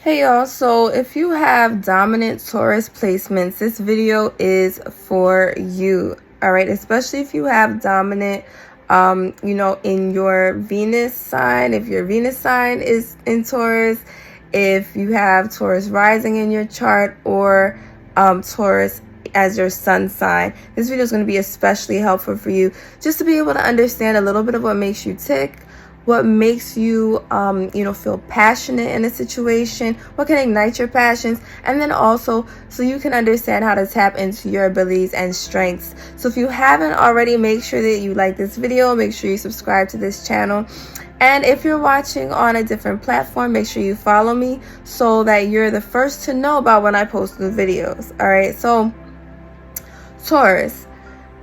Hey y'all, so if you have dominant Taurus placements, this video is for you. All right, especially if you have dominant in your Venus sign, if your Venus sign is in Taurus, if you have Taurus rising in your chart, or Taurus as your sun sign. This video is going to be especially helpful for you just to be able to understand a little bit of what makes you tick, what makes you feel passionate in a situation, what can ignite your passions, and then also so you can understand how to tap into your abilities and strengths. So if you haven't already, make sure that you like this video, make sure you subscribe to this channel, and if you're watching on a different platform, make sure you follow me so that you're the first to know about when I post new videos. All right, so Taurus,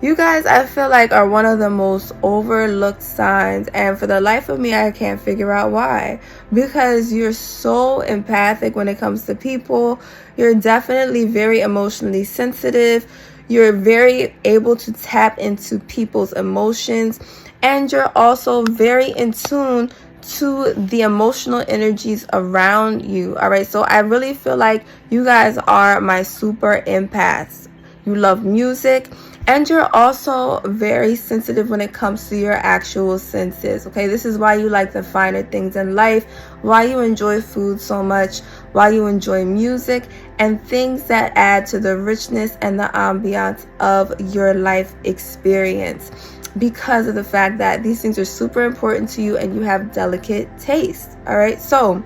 you guys, I feel like, are one of the most overlooked signs, and for the life of me, I can't figure out why. Because you're so empathic when it comes to people. You're definitely very emotionally sensitive. You're very able to tap into people's emotions, and you're also very in tune to the emotional energies around you. All right, so I really feel like you guys are my super empaths. You love music, and you're also very sensitive when it comes to your actual senses. Okay, this is why you like the finer things in life, why you enjoy food so much, why you enjoy music, and things that add to the richness and the ambiance of your life experience, because of the fact that these things are super important to you and you have delicate taste. All right, so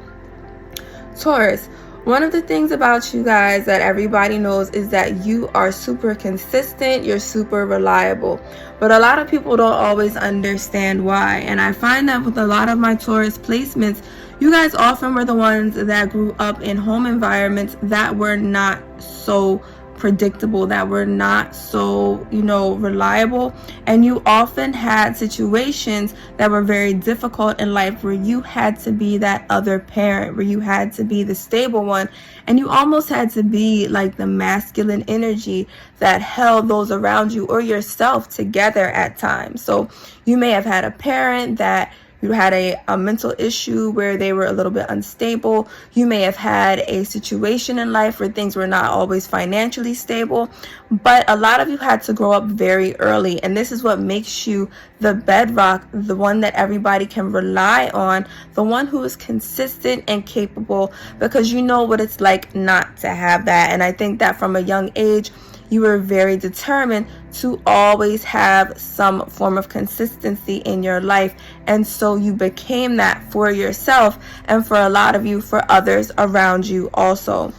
Taurus, one of the things about you guys that everybody knows is that you are super consistent, you're super reliable. But a lot of people don't always understand why. And I find that with a lot of my Taurus placements, you guys often were the ones that grew up in home environments that were not so predictable, that were not so, reliable. And you often had situations that were very difficult in life where you had to be that other parent, where you had to be the stable one, and you almost had to be like the masculine energy that held those around you or yourself together at times. So you may have had a parent that you had a mental issue where they were a little bit unstable. You may have had a situation in life where things were not always financially stable, but a lot of you had to grow up very early. And this is what makes you the bedrock, the one that everybody can rely on, the one who is consistent and capable, because you know what it's like not to have that. And I think that from a young age, you were very determined to always have some form of consistency in your life. And so you became that for yourself, and for a lot of you, for others around you also.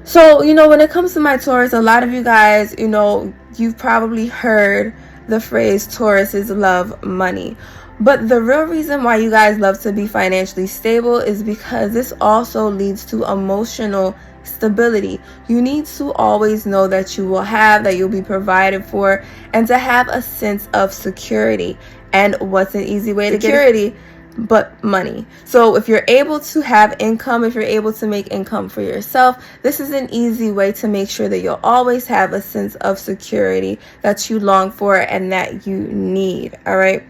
So, when it comes to my Taurus, a lot of you guys, you've probably heard the phrase Tauruses love money. But the real reason why you guys love to be financially stable is because this also leads to emotional stability. You need to always know that you will have, that you'll be provided for, and to have a sense of security. And what's an easy way to get security but money? So if you're able to have income, if you're able to make income for yourself, this is an easy way to make sure that you'll always have a sense of security that you long for and that you need. All right.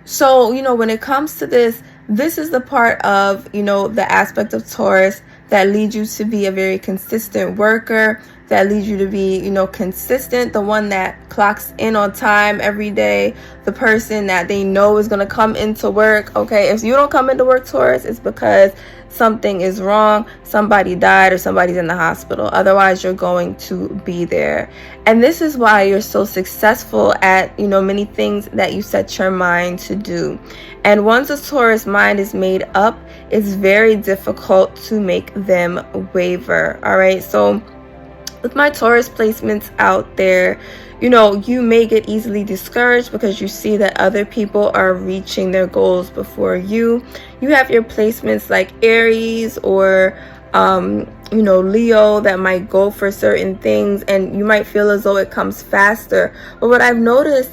So, when it comes to this is the part of, the aspect of Taurus that leads you to be a very consistent worker, that leads you to be, consistent, the one that clocks in on time every day, the person that they know is going to come into work. Okay, if you don't come into work, Taurus, it's because something is wrong, somebody died, or somebody's in the hospital. Otherwise, you're going to be there. And this is why you're so successful at, many things that you set your mind to do. And once a Taurus mind is made up, it's very difficult to make them waver. All right, so with my Taurus placements out there, you may get easily discouraged because you see that other people are reaching their goals before you. You have your placements like Aries or Leo that might go for certain things, and you might feel as though it comes faster. But what I've noticed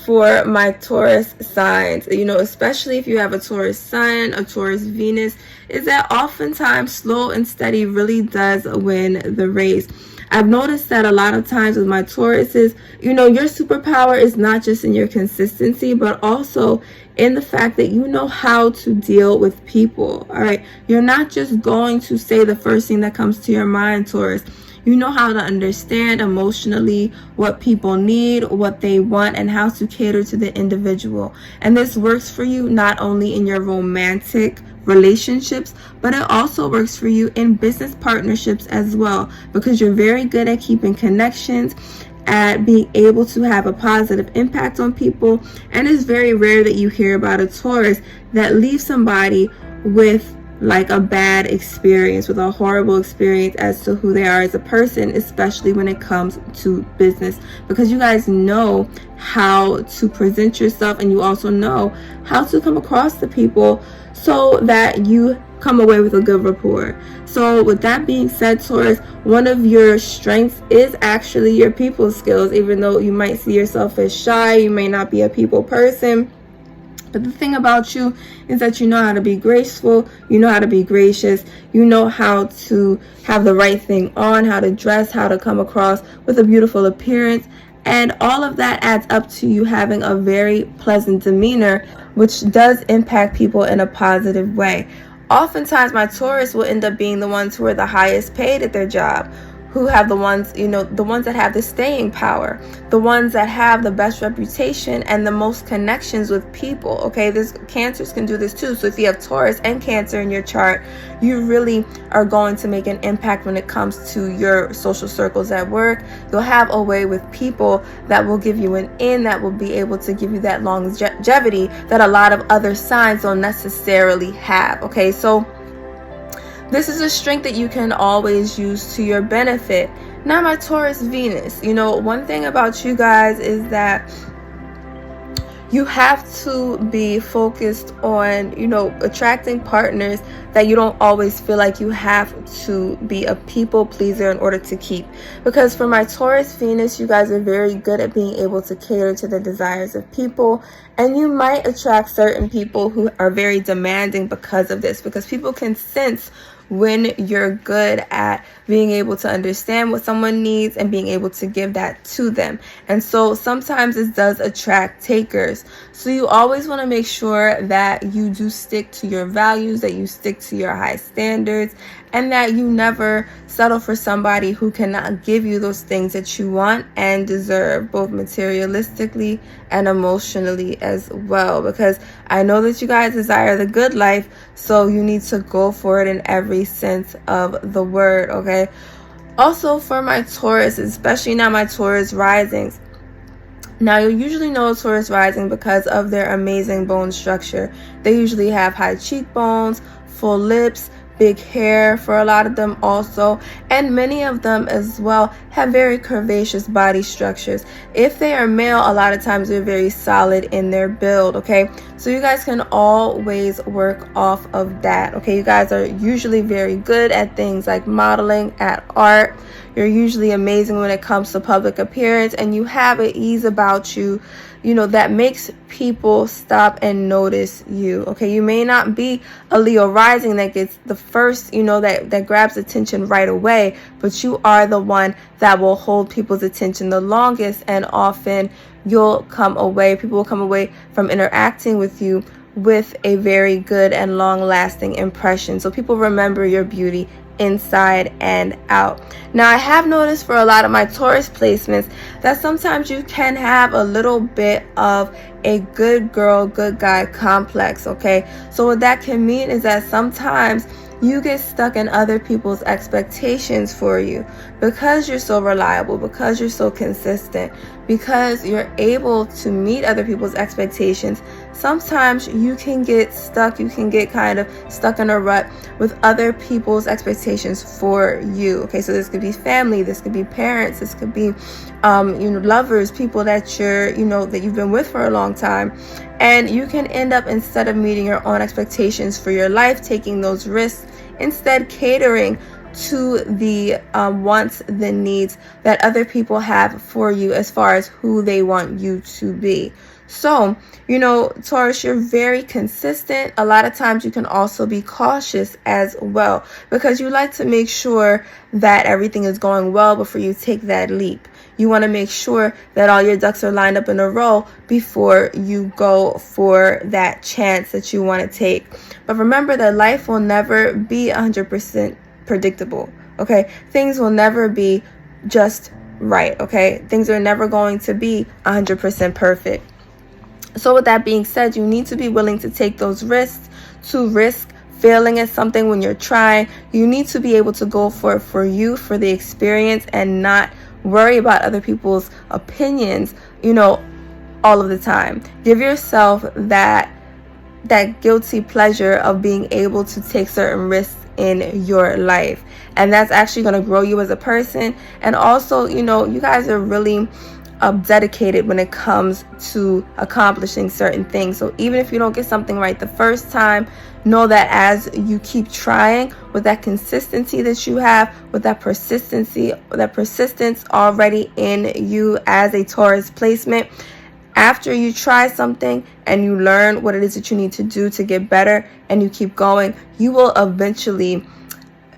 for my Taurus signs, especially if you have a Taurus sun, a Taurus Venus, is that oftentimes slow and steady really does win the race. I've noticed that a lot of times with my Tauruses, you know, your superpower is not just in your consistency, but also in the fact that you know how to deal with people. All right. You're not just going to say the first thing that comes to your mind, Taurus. You know how to understand emotionally what people need, what they want, and how to cater to the individual. And this works for you not only in your romantic relationships, but it also works for you in business partnerships as well, because you're very good at keeping connections, at being able to have a positive impact on people. And it's very rare that you hear about a Taurus that leaves somebody with like a bad experience, with a horrible experience as to who they are as a person, especially when it comes to business, because you guys know how to present yourself, and you also know how to come across to people so that you come away with a good rapport. So with that being said, Taurus, one of your strengths is actually your people skills. Even though you might see yourself as shy, you may not be a people person, but the thing about you is that you know how to be graceful, you know how to be gracious, you know how to have the right thing on, how to dress, how to come across with a beautiful appearance. And all of that adds up to you having a very pleasant demeanor, which does impact people in a positive way. Oftentimes, my Taurus will end up being the ones who are the highest paid at their job, who have the ones, you know, the ones that have the staying power, the ones that have the best reputation and the most connections with people. Okay, this Cancers can do this too. So if you have Taurus and Cancer in your chart, you really are going to make an impact when it comes to your social circles at work. You'll have a way with people that will give you an in, that will be able to give you that longevity that a lot of other signs don't necessarily have. Okay, so this is a strength that you can always use to your benefit. Now, my Taurus Venus, you know, one thing about you guys is that you have to be focused on, you know, attracting partners that you don't always feel like you have to be a people pleaser in order to keep. Because for my Taurus Venus, you guys are very good at being able to cater to the desires of people. And you might attract certain people who are very demanding because of this, because people can sense when you're good at being able to understand what someone needs and being able to give that to them. And so sometimes it does attract takers. So you always want to make sure that you do stick to your values, that you stick to your high standards, and that you never settle for somebody who cannot give you those things that you want and deserve, both materialistically and emotionally as well. Because I know that you guys desire the good life, so you need to go for it in every sense of the word, okay? Also, for my Taurus, especially now my Taurus risings, now, you'll usually know Taurus rising because of their amazing bone structure. They usually have high cheekbones, full lips, big hair for a lot of them also, and many of them as well have very curvaceous body structures. If they are male, a lot of times they're very solid in their build, okay? So you guys can always work off of that, okay? You guys are usually very good at things like modeling, at art. You're usually amazing when it comes to public appearance, and you have an ease about you, you know, that makes people stop and notice you, okay? You may not be a Leo rising that gets the first, you know, that grabs attention right away, but you are the one that will hold people's attention the longest, and often people will come away from interacting with you with a very good and long-lasting impression. So people remember your beauty inside and out. Now, I have noticed for a lot of my Taurus placements that sometimes you can have a little bit of a good girl, good guy complex, okay? So what that can mean is that sometimes you get stuck in other people's expectations for you because you're so reliable, because you're so consistent, because you're able to meet other people's expectations. Sometimes you can get stuck, you can get kind of stuck in a rut with other people's expectations for you. Okay, so this could be family, this could be parents, this could be lovers, people that that you've been with for a long time. And you can end up, instead of meeting your own expectations for your life, taking those risks, instead catering to the wants, the needs that other people have for you as far as who they want you to be. So, you know, Taurus, you're very consistent. A lot of times you can also be cautious as well, because you like to make sure that everything is going well before you take that leap. You want to make sure that all your ducks are lined up in a row before you go for that chance that you want to take. But remember that life will never be 100% predictable, okay? Things will never be just right, okay? Things are never going to be 100% perfect. So with that being said, you need to be willing to take those risks, to risk failing at something when you're trying. You need to be able to go for you, for the experience, and not worry about other people's opinions, you know, all of the time. Give yourself that guilty pleasure of being able to take certain risks in your life, and that's actually going to grow you as a person. And also, you know, you guys are really dedicated when it comes to accomplishing certain things. So even if you don't get something right the first time, know that as you keep trying, with that consistency that you have, with that persistence already in you as a Taurus placement, after you try something and you learn what it is that you need to do to get better, and you keep going, you will eventually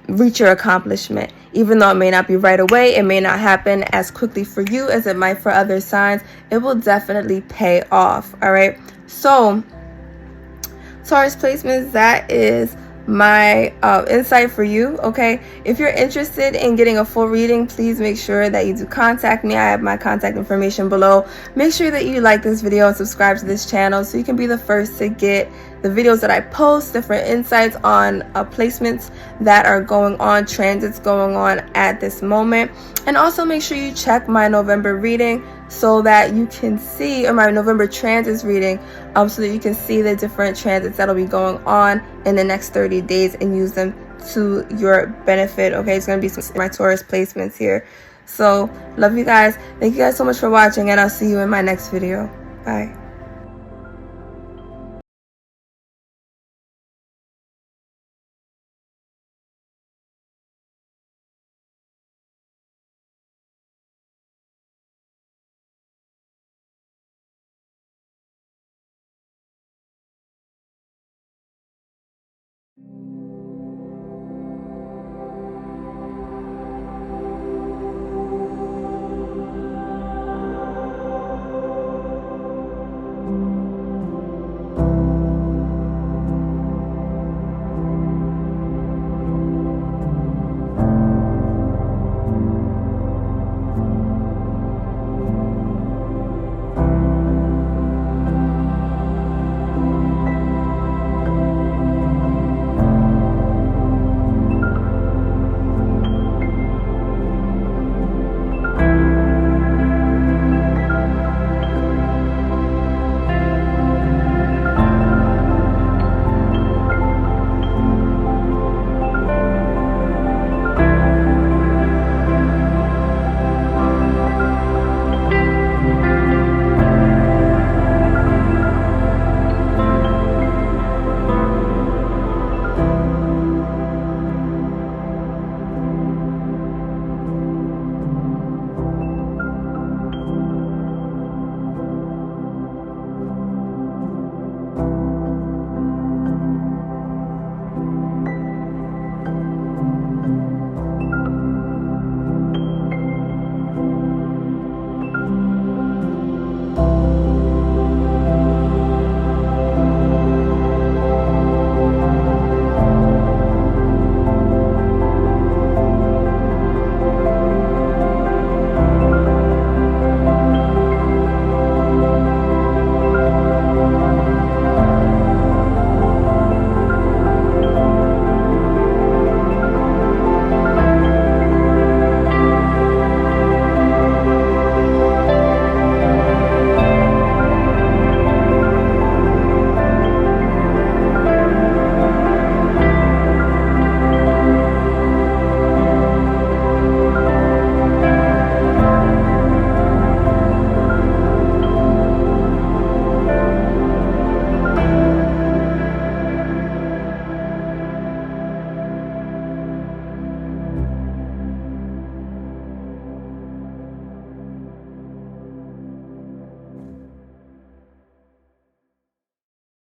reach your accomplishment. Even though it may not be right away, it may not happen as quickly for you as it might for other signs, it will definitely pay off. All right. So, Taurus placements, that is my insight for you. Okay, if you're interested in getting a full reading, please make sure that you do contact me. I have my contact information below. Make sure that you like this video and subscribe to this channel so you can be the first to get the videos that I post, different insights on placements that are going on, transits going on at this moment. And also make sure you check my November reading so that you can see, or my November transits reading, so that you can see the different transits that'll be going on in the next 30 days and use them to your benefit. Okay, it's going to be some my Taurus placements here. So love you guys. Thank you guys so much for watching, and I'll see you in my next video. Bye.